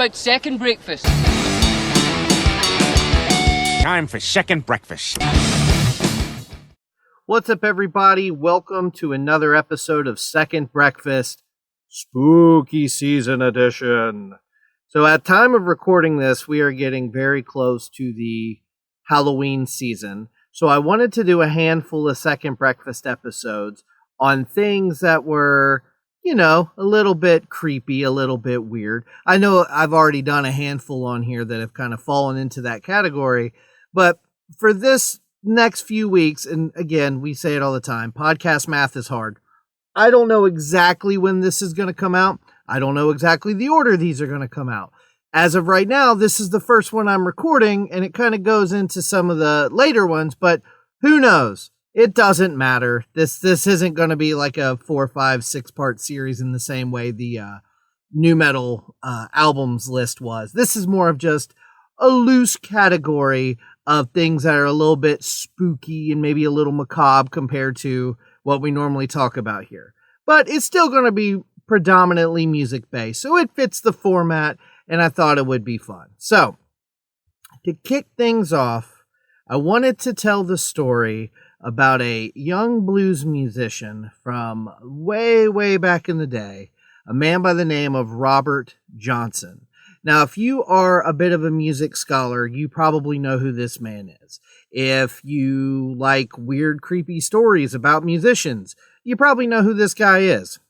about second breakfast. Time for second breakfast. What's up, everybody? Welcome to another episode of Second Breakfast, Spooky Season Edition. So at time of recording this, we are getting very close to the Halloween season. So I wanted to do a handful of Second Breakfast episodes on things that were, a little bit creepy, a little bit weird. I know I've already done a handful on here that have kind of fallen into that category, but for this next few weeks, and again, we say it all the time, podcast math is hard. I don't know exactly when this is going to come out. I don't know exactly the order these are going to come out. As of right now, this is the first one I'm recording, and it kind of goes into some of the later ones, but who knows? It doesn't matter. This isn't going to be like a 4, 5, 6-part series in the same way the new metal albums list was. This is more of just a loose category of things that are a little bit spooky and maybe a little macabre compared to what we normally talk about here. But it's still going to be predominantly music-based, so it fits the format, and I thought it would be fun. So, to kick things off, I wanted to tell the story about a young blues musician from way, way back in the day, a man by the name of Robert Johnson. Now, if you are a bit of a music scholar, you probably know who this man is. If you like weird, creepy stories about musicians, you probably know who this guy is.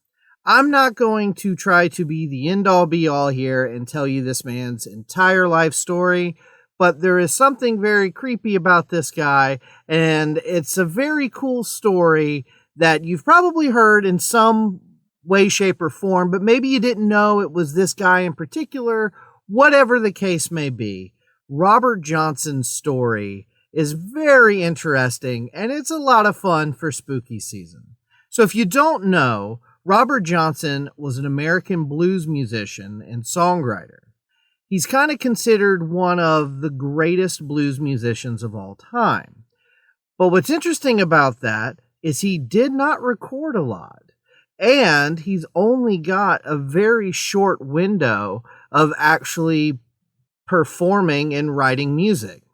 I'm not going to try to be the end-all be-all here and tell you this man's entire life story, but there is something very creepy about this guy, and it's a very cool story that you've probably heard in some way, shape, or form, but maybe you didn't know it was this guy in particular. Whatever the case may be, Robert Johnson's story is very interesting, and it's a lot of fun for spooky season. So if you don't know, Robert Johnson was an American blues musician and songwriter. He's kind of considered one of the greatest blues musicians of all time. But what's interesting about that is he did not record a lot. And he's only got a very short window of actually performing and writing music.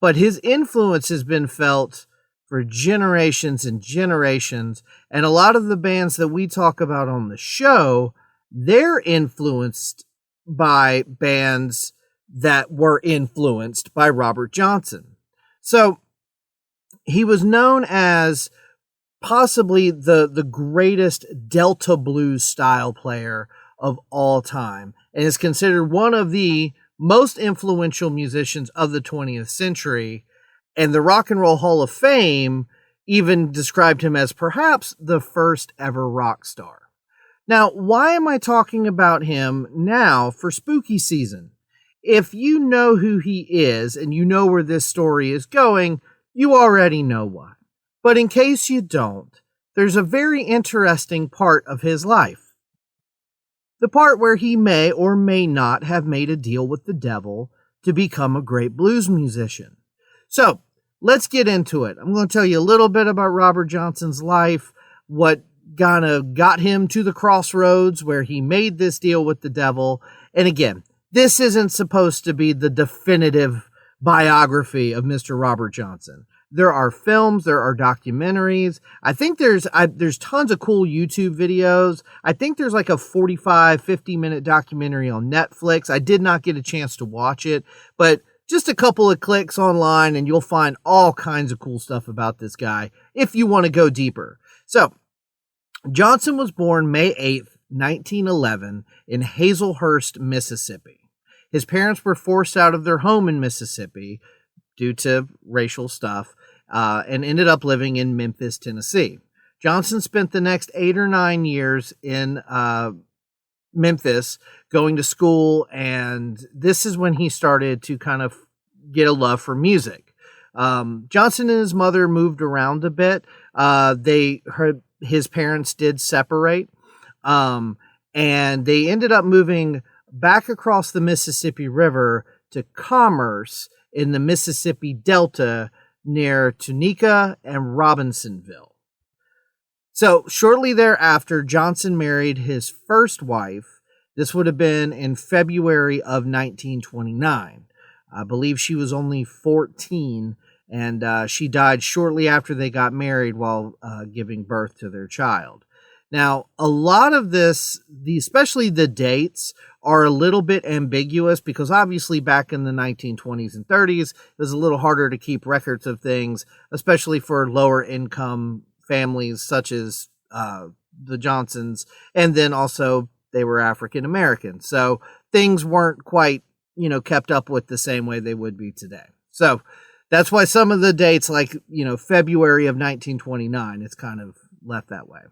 But his influence has been felt for generations and generations. And a lot of the bands that we talk about on the show, they're influenced by bands that were influenced by Robert Johnson. So he was known as possibly the greatest Delta blues style player of all time, and is considered one of the most influential musicians of the 20th century. And the Rock and Roll Hall of Fame even described him as perhaps the first ever rock star. Now, why am I talking about him now for spooky season? If you know who he is and you know where this story is going, you already know why. But in case you don't, there's a very interesting part of his life. The part where he may or may not have made a deal with the devil to become a great blues musician. So, let's get into it. I'm going to tell you a little bit about Robert Johnson's life, what kind of got him to the crossroads where he made this deal with the devil. And again, this isn't supposed to be the definitive biography of Mr. Robert Johnson. There are films, there are documentaries. I think there's tons of cool YouTube videos. I think there's like a 45, 50-minute documentary on Netflix. I did not get a chance to watch it, but just a couple of clicks online and you'll find all kinds of cool stuff about this guy if you want to go deeper. So, Johnson was born May 8th, 1911 in Hazelhurst, Mississippi. His parents were forced out of their home in Mississippi due to racial stuff and ended up living in Memphis, Tennessee. Johnson spent the next 8 or 9 years in Memphis going to school, and this is when he started to kind of get a love for music. Johnson and his mother moved around a bit. His parents did separate, and they ended up moving back across the Mississippi River to Commerce in the Mississippi Delta near Tunica and Robinsonville. So shortly thereafter, Johnson married his first wife, This would have been in February of 1929. I believe she was only 14, and she died shortly after they got married while giving birth to their child. Now, a lot of this, especially the dates, are a little bit ambiguous because obviously back in the 1920s and 30s, it was a little harder to keep records of things, especially for lower income families such as the Johnsons. And then also they were African American. So things weren't quite, kept up with the same way they would be today. So that's why some of the dates, like, February of 1929, it's kind of left that way.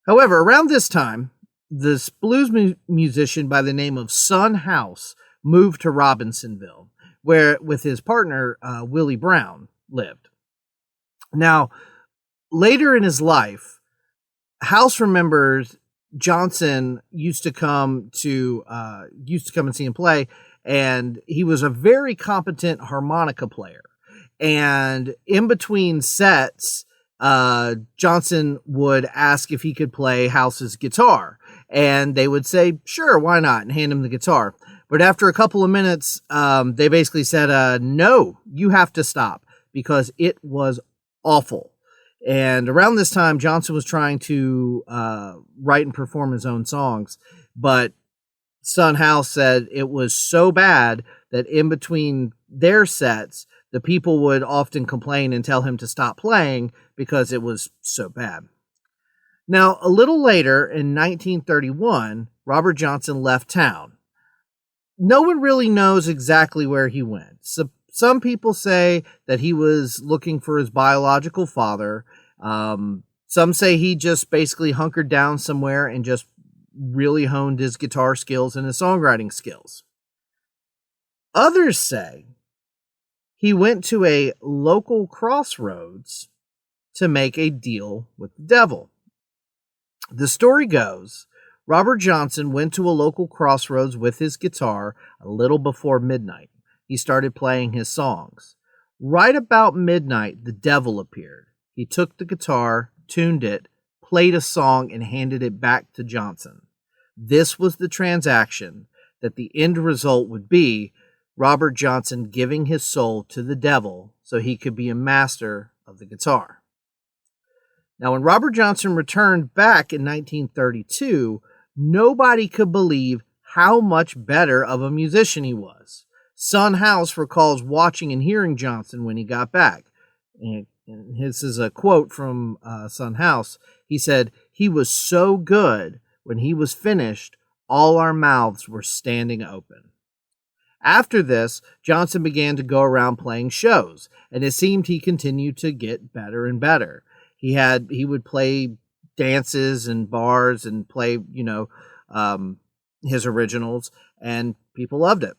However, around this time, this blues musician by the name of Son House moved to Robinsonville, where with his partner, Willie Brown, lived. Now, later in his life, House remembers Johnson used to come and see him play, and he was a very competent harmonica player. And in between sets, Johnson would ask if he could play House's guitar, and they would say, sure, why not, and hand him the guitar. But after a couple of minutes, they basically said, no, you have to stop, because it was awful. And around this time, Johnson was trying to write and perform his own songs, but Son House said it was so bad that in between their sets, the people would often complain and tell him to stop playing because it was so bad. Now, a little later in 1931, Robert Johnson left town. No one really knows exactly where he went. So some people say that he was looking for his biological father. Some say he just basically hunkered down somewhere and just really honed his guitar skills and his songwriting skills. Others say he went to a local crossroads to make a deal with the devil. The story goes, Robert Johnson went to a local crossroads with his guitar a little before midnight. He started playing his songs. Right about midnight, the devil appeared. He took the guitar, tuned it, played a song, and handed it back to Johnson. This was the transaction that the end result would be Robert Johnson giving his soul to the devil so he could be a master of the guitar. Now, when Robert Johnson returned back in 1932, nobody could believe how much better of a musician he was. Son House recalls watching and hearing Johnson when he got back. And this is a quote from Son House. He said, "He was so good, when he was finished, all our mouths were standing open." After this, Johnson began to go around playing shows, and it seemed he continued to get better and better. He would play dances and bars and play, his originals, and people loved it.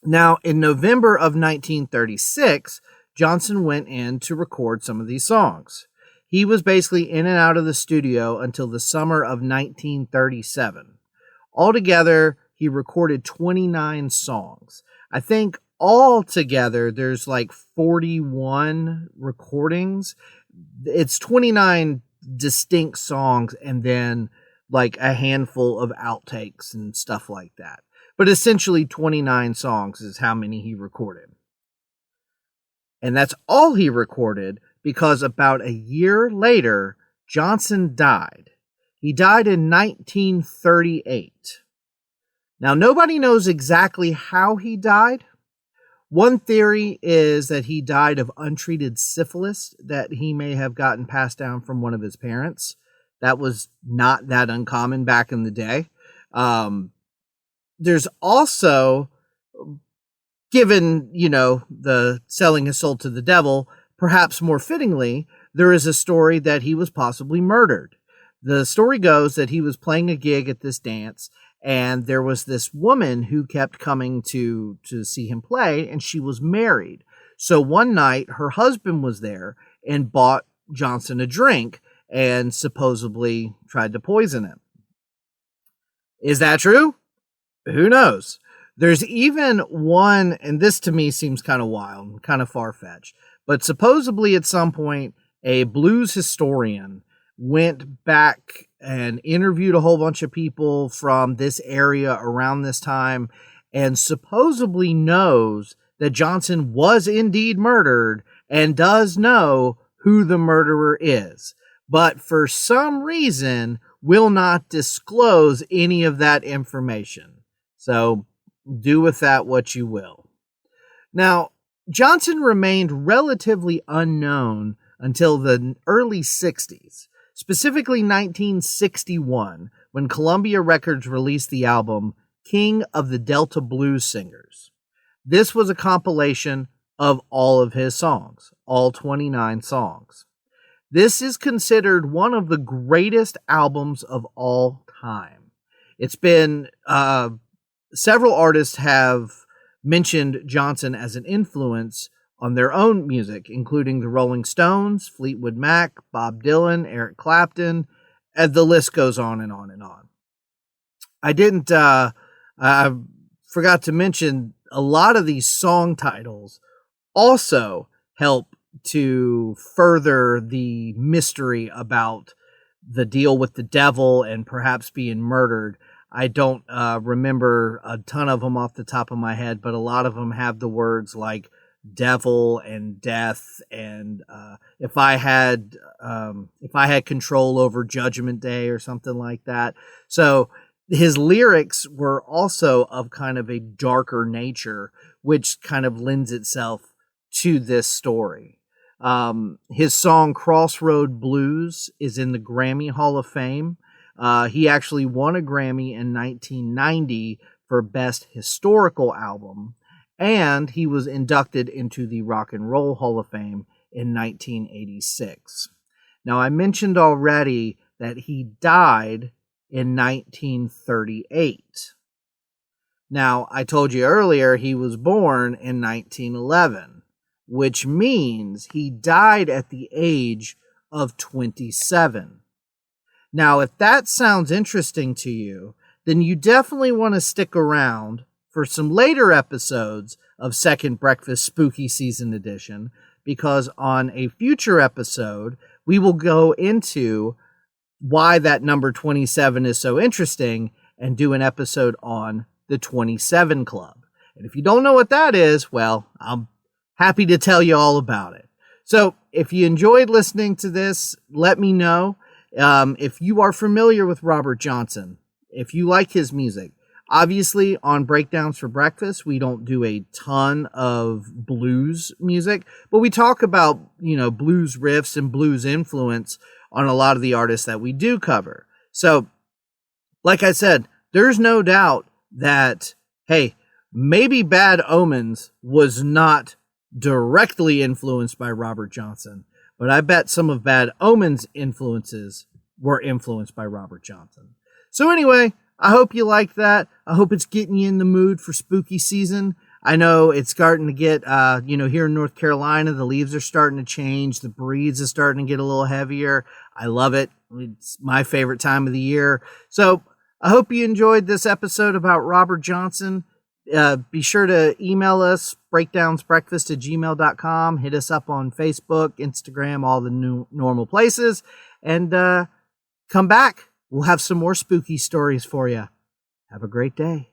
Now, in November of 1936, Johnson went in to record some of these songs. He was basically in and out of the studio until the summer of 1937. Altogether, he recorded 29 songs. I think altogether there's like 41 recordings. It's 29 distinct songs and then like a handful of outtakes and stuff like that. But essentially 29 songs is how many he recorded. And that's all he recorded because about a year later, Johnson died. He died in 1938. Now, nobody knows exactly how he died. One theory is that he died of untreated syphilis that he may have gotten passed down from one of his parents. That was not that uncommon back in the day. There's also, given, the selling his soul to the devil, perhaps more fittingly, there is a story that he was possibly murdered. The story goes that he was playing a gig at this dance, and there was this woman who kept coming to see him play, and she was married. So one night, her husband was there and bought Johnson a drink and supposedly tried to poison him. Is that true? Who knows? There's even one, and this to me seems kind of wild, kind of far-fetched, but supposedly at some point, a blues historian went back and interviewed a whole bunch of people from this area around this time, and supposedly knows that Johnson was indeed murdered and does know who the murderer is, but for some reason will not disclose any of that information. So do with that what you will. Now, Johnson remained relatively unknown until the early 60s, specifically 1961, when Columbia Records released the album King of the Delta Blues Singers. This was a compilation of all of his songs, all 29 songs. This is considered one of the greatest albums of all time. It's been, several artists have mentioned Johnson as an influence on their own music, including the Rolling Stones, Fleetwood Mac, Bob Dylan, Eric Clapton, and the list goes on and on and on. I forgot to mention a lot of these song titles also help to further the mystery about the deal with the devil and perhaps being murdered. I don't remember a ton of them off the top of my head, but a lot of them have the words like devil and death, and if I had control over Judgment Day or something like that. So his lyrics were also of kind of a darker nature, which kind of lends itself to this story. His song Crossroad Blues is in the Grammy Hall of Fame. He actually won a Grammy in 1990 for Best Historical Album, and he was inducted into the Rock and Roll Hall of Fame in 1986. Now, I mentioned already that he died in 1938. Now, I told you earlier he was born in 1911, which means he died at the age of 27. Now, if that sounds interesting to you, then you definitely want to stick around for some later episodes of Second Breakfast Spooky Season Edition, because on a future episode, we will go into why that number 27 is so interesting and do an episode on the 27 Club. And if you don't know what that is, well, I'm happy to tell you all about it. So if you enjoyed listening to this, let me know. If you are familiar with Robert Johnson, if you like his music, obviously on Breakdowns for Breakfast, we don't do a ton of blues music, but we talk about, blues riffs and blues influence on a lot of the artists that we do cover. So, like I said, there's no doubt that, hey, maybe Bad Omens was not directly influenced by Robert Johnson, but I bet some of Bad Omens' influences were influenced by Robert Johnson. So anyway, I hope you like that. I hope it's getting you in the mood for spooky season. I know it's starting to get, here in North Carolina, the leaves are starting to change. The breeze is starting to get a little heavier. I love it. It's my favorite time of the year. So I hope you enjoyed this episode about Robert Johnson. Be sure to email us, breakdownsbreakfast@gmail.com. Hit us up on Facebook, Instagram, all the new normal places. And come back. We'll have some more spooky stories for you. Have a great day.